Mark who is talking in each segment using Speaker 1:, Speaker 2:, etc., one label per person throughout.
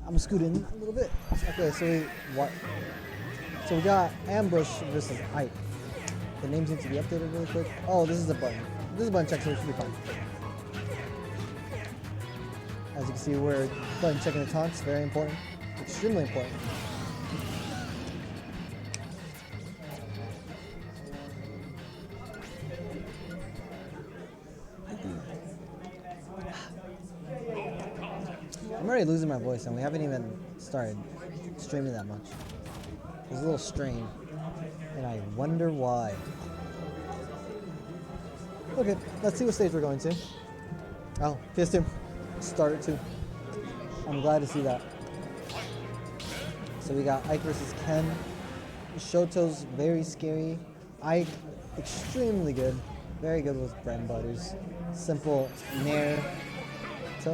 Speaker 1: I'm scooting a little bit. Okay, so we got Ambush versus Ike. The names need to be updated really quick. Oh, this is a button. This is a button check, so it should be fine. As you can see, we're button checking the taunts. Very important. Extremely important. I'm already losing my voice, and we haven't even started streaming that much. There's a little strain, and I wonder why. Okay, let's see what stage we're going to. Oh, PS2. Started too. I'm glad to see that. So we got Ike versus Ken. Shoto's very scary. Ike, extremely good. Very good with bread and butters. Simple nair to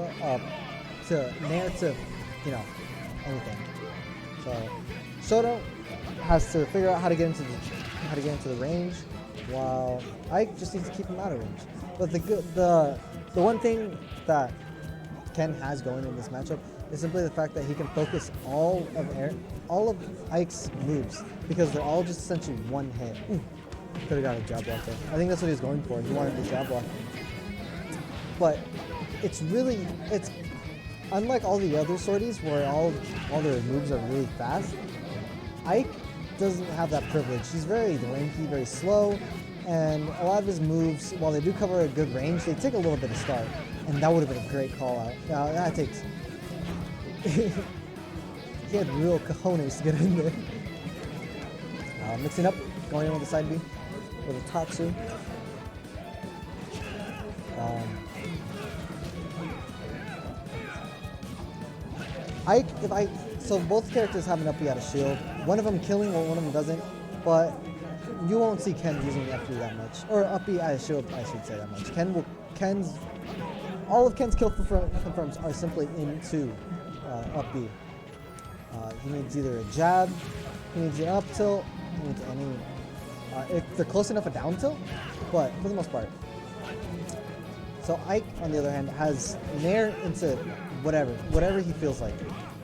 Speaker 1: nair to, anything. So Shoto has to figure out how to get into the range, while Ike just needs to keep him out of range. But the one thing that Ken has going in this matchup is simply the fact that he can focus all of Ike's moves, because they're all just essentially one hit. Could have got a jab block there. I think that's what he was going for. He wanted the jab block. But it's unlike all the other sorties where all their moves are really fast. Ike doesn't have that privilege. He's very lanky, very slow, and a lot of his moves, while they do cover a good range, they take a little bit of start. And that would have been a great call out. Now that takes. He had real cojones to get in there. Mixing up, going in with the side B with a Tatsu. So both characters have an up B out of shield. One of them killing while one of them doesn't, but you won't see Ken using the up B that much, or up B out of shield, I should say that much. All of Ken's kill confirms are simply into up B. He needs either a jab, he needs an up tilt, he needs any. If they're close enough, a down tilt, but for the most part. So Ike, on the other hand, has nair into whatever he feels like.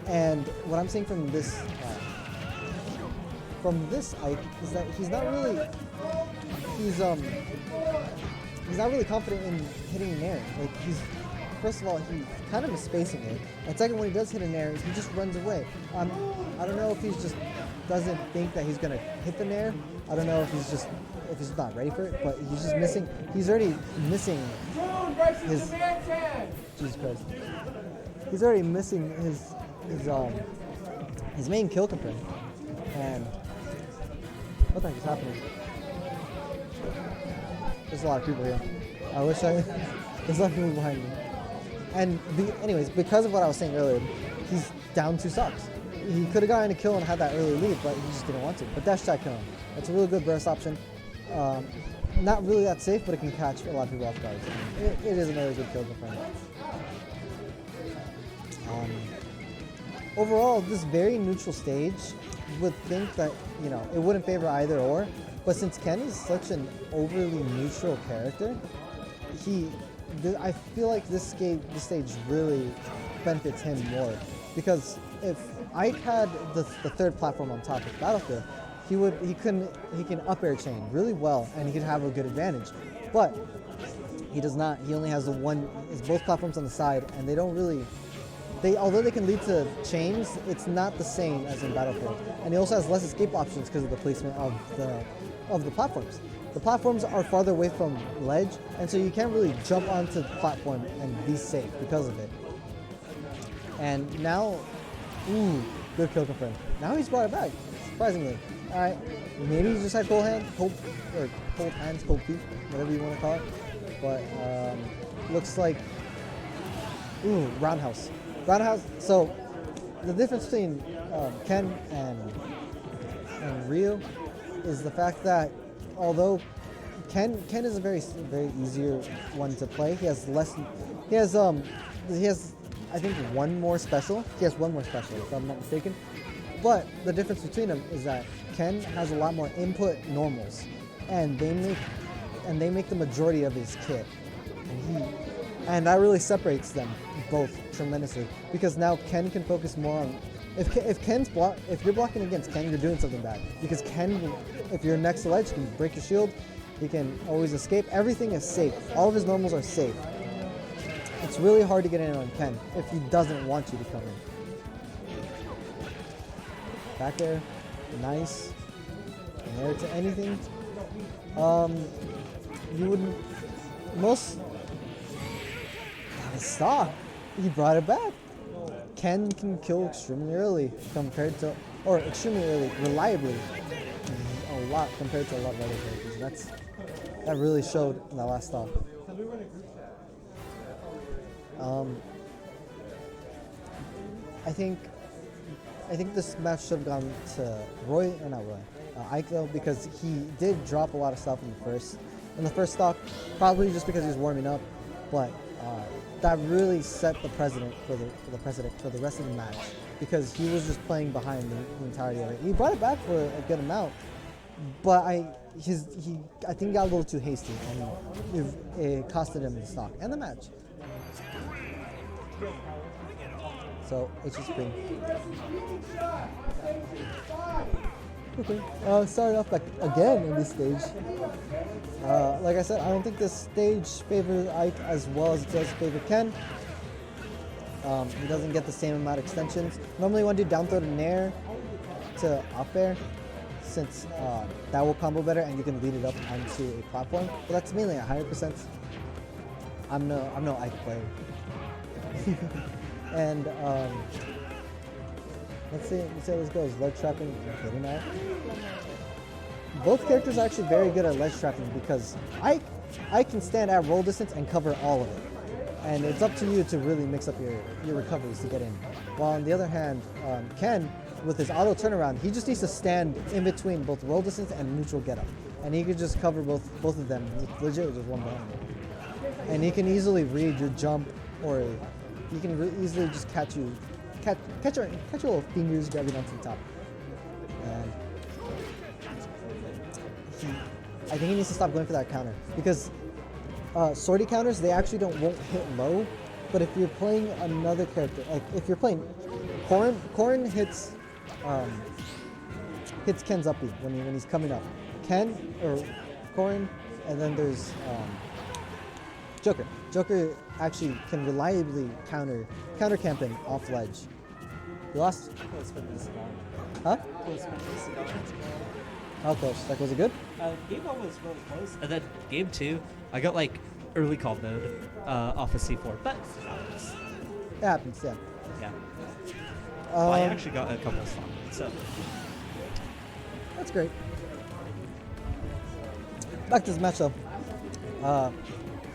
Speaker 1: And what I'm seeing from this Ike is that he's not really confident in hitting an air. Like first of all, he's kind of spacing it, and second, when he does hit an air, he just runs away. I don't know if he just doesn't think that he's gonna hit the nair. I don't know if he's not ready for it, but he's just missing. He's already missing his. Jesus Christ. He's already missing his main kill confirm. And what the heck is happening? There's a lot of people here. There's a lot of people behind me. And anyways, because of what I was saying earlier, he's down 2 stocks. He could have gotten a kill and had that early lead, but he just didn't want to. But dash attack kill him. It's a really good burst option. Not really that safe, but it can catch a lot of people off guard. It is another good kill confirm. Overall, this very neutral stage would think that, it wouldn't favor either or, but since Ken is such an overly neutral character, I feel like this stage really benefits him more, because if Ike had the third platform on top of Battlefield, he can up air chain really well, and he could have a good advantage, but he does not. He only has both platforms on the side, and they don't really. Although they can lead to chains, it's not the same as in Battlefield. And he also has less escape options because of the placement of the platforms. The platforms are farther away from ledge, and so you can't really jump onto the platform and be safe because of it. And now, good kill confirmed. Now he's brought it back, surprisingly. All right, maybe he just had cold hands, cold feet, whatever you want to call it. But looks like, roundhouse. So the difference between Ken and Ryu is the fact that although Ken is a very easier one to play, he has I think one more special. He has one more special, if I'm not mistaken. But the difference between them is that Ken has a lot more input normals, and they make the majority of his kit. And And that really separates them both tremendously, because now Ken can focus more on, if you're blocking against Ken, you're doing something bad, because Ken, if you're next to ledge, can break your shield, he can always escape. Everything is safe. All of his normals are safe. It's really hard to get in on Ken if he doesn't want you to come in. Back air, nice. And air to anything. You wouldn't, stop. He brought it back. Ken can kill extremely early extremely early, reliably, a lot compared to a lot of other characters. That really showed in that last stop. I think this match should have gone to Ike though, because he did drop a lot of stuff in the first stock, probably just because he was warming up, but that really set the precedent for the rest of the match, because he was just playing behind the entirety of it. He brought it back for a good amount, but I think he got a little too hasty, and it costed him the stock and the match. So HBsupreme. Okay. Starting off back again in this stage. Like I said, I don't think this stage favors Ike as well as it does favor Ken. He doesn't get the same amount of extensions. Normally you want to do down throw to nair to up air, since that will combo better and you can lead it up onto a platform. But that's mainly at higher percents. I'm no Ike player. And let's see how this goes. Ledge trapping, hitting out. Both characters are actually very good at ledge trapping, because I can stand at roll distance and cover all of it. And it's up to you to really mix up your recoveries to get in. While on the other hand, Ken, with his auto turnaround, he just needs to stand in between both roll distance and neutral get up. And he could just cover both of them with legit just one button. And he can easily read your jump, or he can easily just catch your little fingers grabbing onto the top. And I think he needs to stop going for that counter, because sortie counters, they actually won't hit low. But if you're playing another character, like if you're playing Corrin hits Ken's up B when he's coming up. Ken or Corrin, and then there's Joker. Joker actually can reliably counter camping off ledge. You lost? Huh? How close? Like, was it good?
Speaker 2: Game 1 was really close, and then game 2, I got like early call mode off of C4, but
Speaker 1: It happens, yeah.
Speaker 2: Yeah. Well, I actually got a couple of stock, so
Speaker 1: that's great. Back to this match though.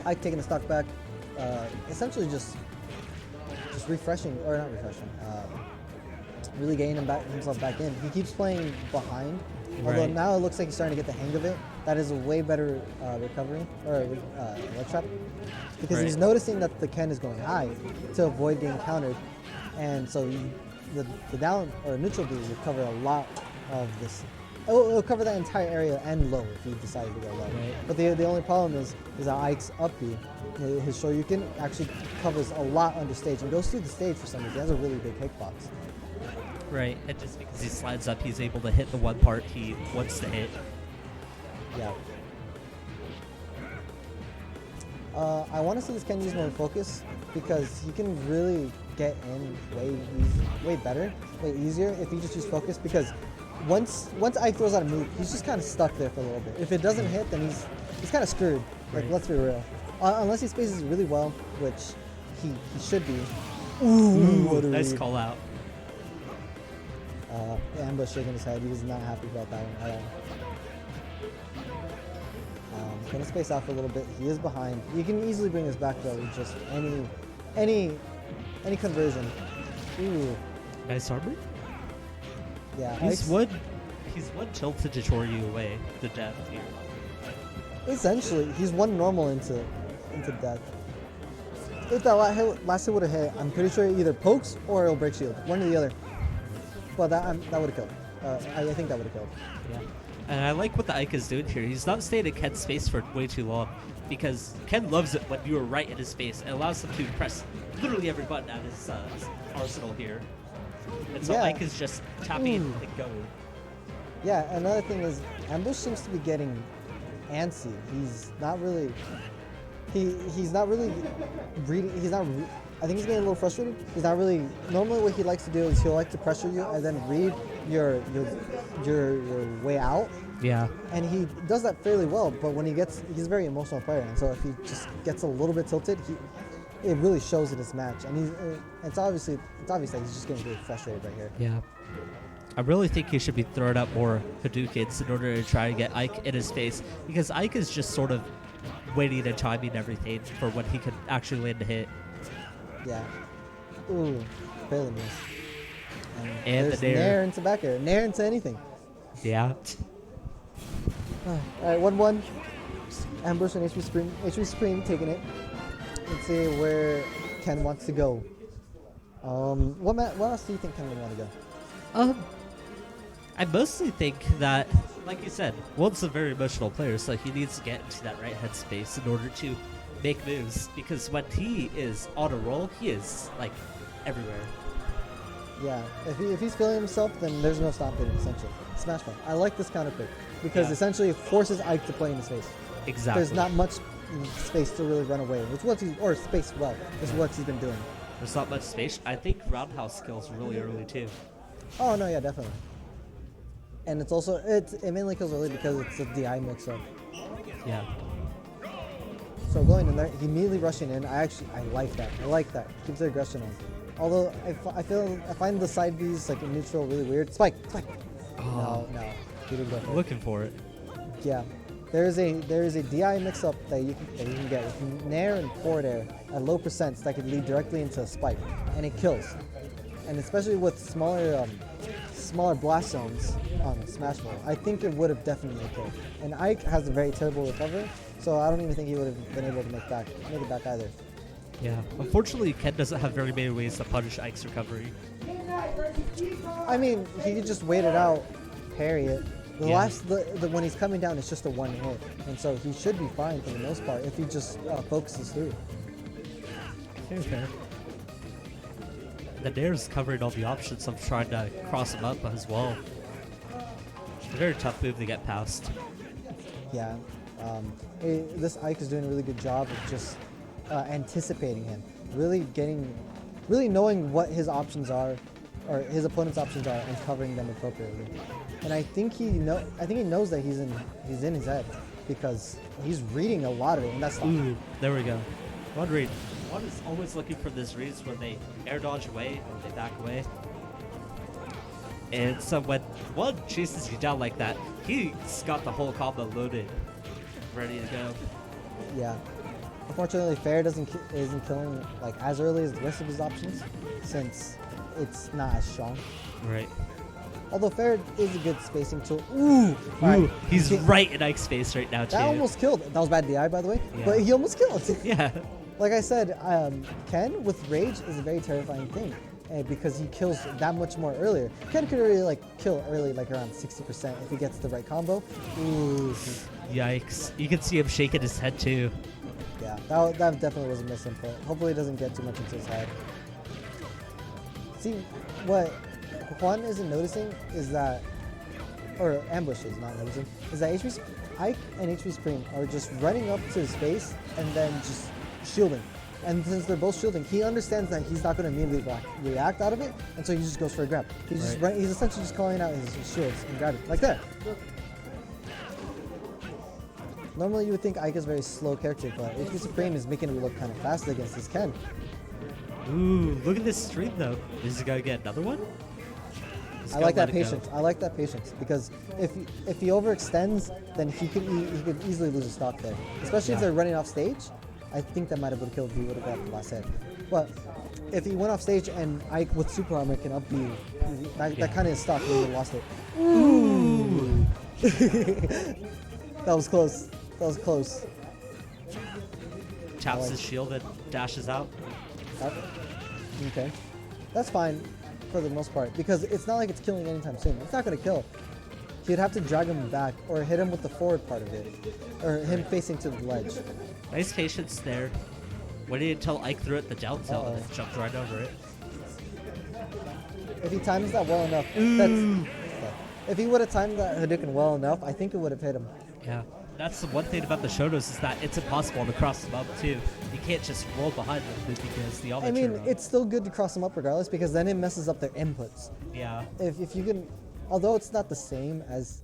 Speaker 1: Ike taking the stock back, essentially just refreshing, or not refreshing, really getting himself back in. He keeps playing behind, although now it looks like he's starting to get the hang of it. That is a way better recovery, or ledge trap, because he's noticing that the Ken is going high to avoid getting countered, and so the down or neutral B will cover a lot of this. It'll cover that entire area and low if you decided to go low.
Speaker 2: Right.
Speaker 1: But the only problem is that Ike's up B, his Shoryuken actually covers a lot under stage and goes through the stage for some reason. He has a really big hitbox.
Speaker 2: Right, and just because he slides up, he's able to hit the one part he wants to hit.
Speaker 1: Yeah. I want to see this Ken use more focus, because he can really get in way easier if he just uses focus, because once Ike throws out a move, he's just kind of stuck there for a little bit. If it doesn't hit, then he's kind of screwed. Like, let's be real. Unless he spaces really well, which he should be.
Speaker 2: Ooh, what a nice call out.
Speaker 1: Ambush shaking his head. He was not happy about that one at all. Gonna space out for a little bit. He is behind. You can easily bring this back though with just any conversion. Ooh.
Speaker 2: Nice armor.
Speaker 1: Yeah.
Speaker 2: He's one tilted to chore you away to death here.
Speaker 1: Essentially, he's one normal into death. If that last hit would have hit, I'm pretty sure it either pokes or it'll break shield. One or the other. Well, that would have killed. I think that would have killed.
Speaker 2: Yeah. And I like what the Ike is doing here. He's not staying in Ken's space for way too long. because Ken loves it when you are right in his face. It allows him to press literally every button at his arsenal here. And so
Speaker 1: Yeah.
Speaker 2: Ike is just tapping and going.
Speaker 1: Yeah, another thing is Ambush seems to be getting antsy. He's not really he's not really reading. I think he's getting a little frustrated. He's not really. Normally, what he likes to do is he'll like to pressure you and then read your way out.
Speaker 2: Yeah.
Speaker 1: And he does that fairly well. But when he's a very emotional player, and so if he just gets a little bit tilted, it really shows in his match. And it's obvious that he's just getting really frustrated right here.
Speaker 2: Yeah. I really think he should be throwing out more Hadoukens in order to try to get Ike in his face, because Ike is just sort of waiting and timing everything for when he can actually land a hit.
Speaker 1: Yeah. Ooh, barely missed.
Speaker 2: And
Speaker 1: there's
Speaker 2: the Nair.
Speaker 1: Nair into back air. Nair into anything.
Speaker 2: Yeah.
Speaker 1: Alright, 1-1. Ambush and HBsupreme taking it. Let's see where Ken wants to go. What else do you think Ken would want to go?
Speaker 2: I mostly think that, like you said, Wolf's a very emotional player, so he needs to get into that right headspace in order to make moves, because when he is on a roll, he is, like, everywhere.
Speaker 1: Yeah, if he's feeling himself, then there's no stopping him, essentially. Smash Ball. I like this counter pick, because essentially it forces Ike to play in his face.
Speaker 2: Exactly.
Speaker 1: There's not much space to really run away, which is what he's been doing.
Speaker 2: There's not much space. I think roundhouse skills really early, too.
Speaker 1: Oh, no, yeah, definitely. And it's also, it mainly kills early because it's a DI mix-up.
Speaker 2: Yeah.
Speaker 1: So going in there, he immediately rushing in. I like that. Keeps the aggression on. Although I find the side Bs like in neutral really weird. Spike.
Speaker 2: Oh.
Speaker 1: No, he didn't go for it.
Speaker 2: Looking for it.
Speaker 1: Yeah, there is a DI mix-up that you can get with Nair and forward air at low percents that could lead directly into a spike, and it kills. And especially with smaller blast zones on Smash Ball, I think it would have definitely killed. And Ike has a very terrible recovery, so I don't even think he would have been able to make it back either.
Speaker 2: Yeah. Unfortunately, Ken doesn't have very many ways to punish Ike's recovery.
Speaker 1: I mean, he could just wait it out, parry it. When he's coming down, it's just a one hit, and so he should be fine for the most part if he just focuses through.
Speaker 2: Okay. The Nair's covering all the options of trying to cross him up as well. It's a very tough move to get past.
Speaker 1: Yeah. This Ike is doing a really good job of just anticipating him, really knowing what his options are, or his opponent's options are, and covering them appropriately. And I think he knows that he's in his head, because he's reading a lot of it, and that's
Speaker 2: Ooh, there we go. One read. One is always looking for this reads when they air dodge away or they back away. And so when one chases you down like that, he's got the whole combo loaded, ready to go.
Speaker 1: Yeah. Unfortunately, Fair isn't killing like as early as the rest of his options, since it's not as strong.
Speaker 2: Right.
Speaker 1: Although Fair is a good spacing tool. Ooh! Right.
Speaker 2: He's right in Ike's face right now, too.
Speaker 1: That almost killed. That was bad DI, by the way.
Speaker 2: Yeah.
Speaker 1: But he almost killed.
Speaker 2: Yeah.
Speaker 1: Like I said, Ken with Rage is a very terrifying thing, because he kills that much more earlier. Ken could really kill early, like around 60% if he gets the right combo. Ooh.
Speaker 2: Yikes. You can see him shaking his head, too.
Speaker 1: Yeah, that definitely was a misinput. Hopefully it doesn't get too much into his head. See, what Juan isn't noticing is that, or Ambush is not noticing, is that Ike and HBsupreme are just running up to his face and then just shielding. And since they're both shielding, he understands that he's not going to immediately react out of it, and so he just goes for a grab. He's he's essentially just calling out his shields and grabbing, like that. Normally you would think Ike is a very slow character, but HBsupreme is making it look kind of fast against this Ken.
Speaker 2: Ooh, look at this stream though. Is he gonna get another one?
Speaker 1: I like that patience. Because if he overextends, then he could easily lose a stock there. Especially if they're running off stage. I think that might have been killed if he would have got the last hit. But if he went off stage and Ike with super armor can up B, that kind of is stock, he would have lost it. Ooh! That was close.
Speaker 2: Taps his shield and dashes out.
Speaker 1: Okay. That's fine for the most part, because it's not like it's killing anytime soon. It's not going to kill. he'd have to drag him back or hit him with the forward part of it, or him facing to the ledge.
Speaker 2: Nice patience there. Waiting until Ike threw it the down tilt and then jumped right over it.
Speaker 1: If he times that well enough, if he would have timed that Hadouken well enough, I think it would have hit him.
Speaker 2: Yeah. That's the one thing about the Shotos is that it's impossible to cross them up too. You can't just roll behind them because the
Speaker 1: I mean, it's still good to cross them up regardless because then it messes up their inputs.
Speaker 2: Yeah.
Speaker 1: If you can, although it's not the same as